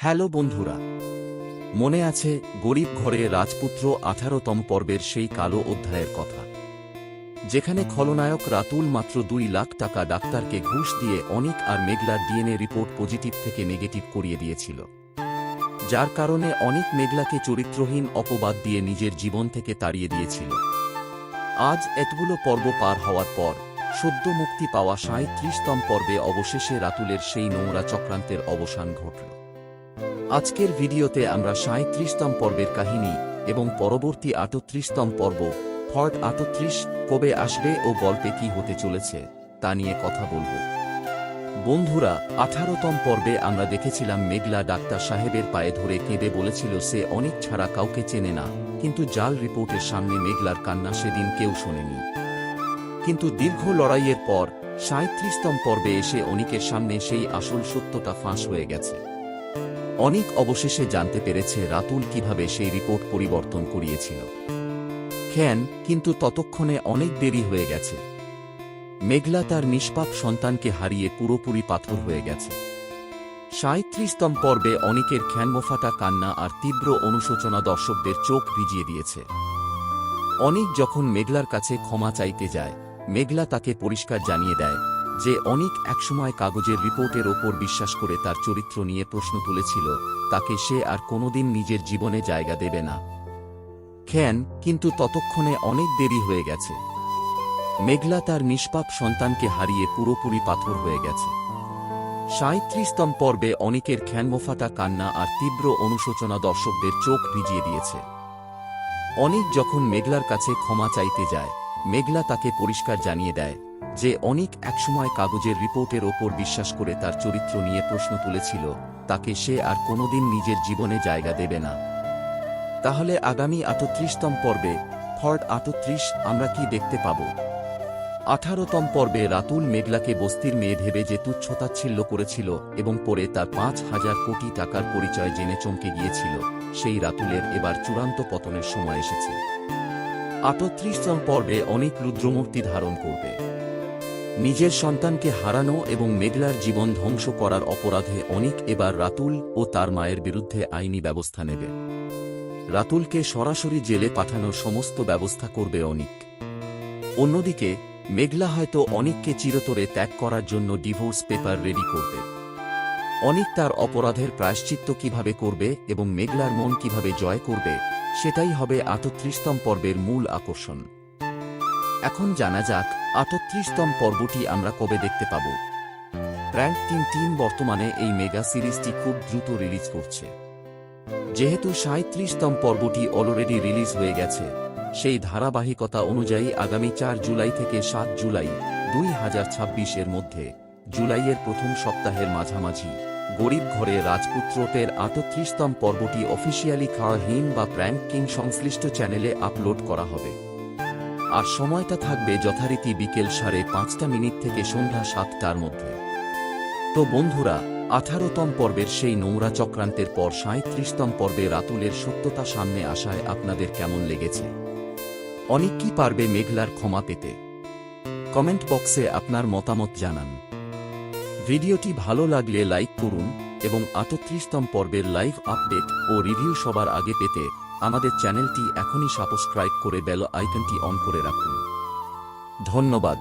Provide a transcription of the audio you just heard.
Hello বন্ধুরা, মনে আছে গরিব ঘরে রাজপুত্র 18তম পর্বের সেই কালো অধ্যায়ের কথা, যেখানে খলনায়ক রাতুল মাত্র 2 লাখ টাকা ডাক্তারকে ঘুষ দিয়ে অনিক আর মেঘলার ডিএনএ রিপোর্ট পজিটিভ থেকে নেগেটিভ করিয়ে দিয়েছিল, যার কারণে অনিক মেঘলাকে চরিত্রহীন অপবাদ দিয়ে নিজের জীবন থেকে তাড়িয়ে দিয়েছিল। আজ এতগুলো পর্ব পার হওয়ার পর সদ্য মুক্তি পাওয়া 37তম পর্বে অবশেষে রাতুলের সেই নোংরা চক্রান্তের অবসান ঘটল। আজকের ভিডিওতে আমরা 37তম পর্বের কাহিনী এবং পরবর্তী 38তম পর্ব থার্ড 38 কবে আসবে ও গল্পে কি হতে চলেছে তা নিয়ে কথা বলবো। বন্ধুরা, 18তম পর্বে আমরা দেখেছিলাম মেঘলা ডাক্তার সাহেবের পায়ে ধরে কেঁদে বলেছিল সে অনিক ছাড়া কাউকে চেনে না, কিন্তু জাল রিপোর্টের সামনে মেঘলার কান্না সেদিন কেউ শোনেনি। কিন্তু দীর্ঘ লড়াইয়ের পর 37তম পর্বে এসে অনিকের সামনে সেই আসল সত্যটা ফাঁস হয়ে গেছে। অনিক অবশেষে জানতে পেরেছে রাতুল কিভাবে সেই রিপোর্ট পরিবর্তন করিয়েছিল। কিন্তু ততক্ষণে অনেক দেরি হয়ে গেছে। মেঘলা তার নিষ্পাপ সন্তানকে হারিয়ে পুরোপুরি পাথর হয়ে গেছে। 37তম পর্বে অনিকের খ্যানমোফাটা কান্না আর তীব্র অনুশোচনা দর্শকদের চোখ ভিজিয়ে দিয়েছে। অনিক যখন মেঘলার কাছে ক্ষমা চাইতে যায়, মেঘলা তাকে পরিষ্কার জানিয়ে দেয় যে অনিক একসময় কাগজের রিপোর্টের ওপর বিশ্বাস করে তার চরিত্র নিয়ে প্রশ্ন তুলেছিল, তাকে সে আর কোনোদিন নিজের জীবনে জায়গা দেবে না। কিন্তু ততক্ষণে অনেক দেরি হয়ে গেছে। মেঘলা তার নিষ্পাপ সন্তানকে হারিয়ে পুরোপুরি পাথর হয়ে গেছে। 37তম পর্বে অনিকের খ্যানমোফাটা কান্না আর তীব্র অনুশোচনা দর্শকদের চোখ ভিজিয়ে দিয়েছে। অনিক যখন মেঘলার কাছে ক্ষমা চাইতে যায়, মেঘলা তাকে পরিষ্কার জানিয়ে দেয় যে অনিক একসময় কাগজের রিপোর্টের ওপর বিশ্বাস করে তার চরিত্র নিয়ে প্রশ্ন তুলেছিল, তাকে সে আর কোনোদিন নিজের জীবনে জায়গা দেবে না। তাহলে আগামী 38তম পর্বে থার্ড 38 আমরা কি দেখতে পাব? 18তম পর্বে রাতুল মেঘলাকে বস্তির মেয়ে ভেবে যে তুচ্ছতাচ্ছিল্য করেছিল এবং পরে তার 5,000 কোটি টাকার পরিচয় জেনে চমকে গিয়েছিল, সেই রাতুলের এবার চূড়ান্ত পতনের সময় এসেছে। 38তম পর্বে অনেক রুদ্রমূর্তি ধারণ করবে। নিজের সন্তানকে হারানো এবং মেঘলার জীবন ধ্বংস করার অপরাধে অনিক এবার রাতুল ও তার মায়ের বিরুদ্ধে আইনি ব্যবস্থা নেবে। রাতুলকে সরাসরি জেলে পাঠানোর সমস্ত ব্যবস্থা করবে অনিক। অন্যদিকে মেঘলা হয়তো অনিককে চিরতরে ত্যাগ করার জন্য ডিভোর্স পেপার রেডি করবে। অনিক তার অপরাধের প্রায়শ্চিত্ত কিভাবে করবে এবং মেঘলার মন কিভাবে জয় করবে, সেটাই হবে 38তম পর্বের মূল আকর্ষণ। এখন জানা যাক 38তম পর্বটি আমরা কবে দেখতে পাব। প্র্যাঙ্ক টিম বর্তমানে এই মেগা সিরিজটি খুব দ্রুত রিলিজ করছে। যেহেতু 37তম পর্বটি অলরেডি রিলিজ হয়ে গেছে, সেই ধারাবাহিকতা অনুযায়ী আগামী 4 জুলাই থেকে 7 জুলাই 2026 এর মধ্যে জুলাইয়ের প্রথম সপ্তাহের মাঝামাঝি গরিব ঘরে রাজপুত্রটের 38তম পর্বটি অফিসিয়ালি খাওয়াহীন বা প্র্যাঙ্ক কিং সংশ্লিষ্ট চ্যানেলে আপলোড করা হবে। আর সময়টা থাকবে যথারীতি বিকেল 5:30 থেকে সন্ধ্যা 7টার মধ্যে। তো বন্ধুরা, 18তম পর্বের সেই নোংরা চক্রান্তের পর 37তম পর্বে রাতুলের সত্যতা সামনে আসায় আপনাদের কেমন লেগেছে? অনিক কি পারবে মেঘলার ক্ষমা পেতে? কমেন্ট বক্সে আপনার মতামত জানান। ভিডিওটি ভালো লাগলে লাইক করুন এবং 38তম পর্বের লাইভ আপডেট ও রিভিউ সবার আগে পেতে আমাদের চ্যানেলটি এখনই সাবস্ক্রাইব করে বেল আইকনটি অন করে রাখুন। ধন্যবাদ।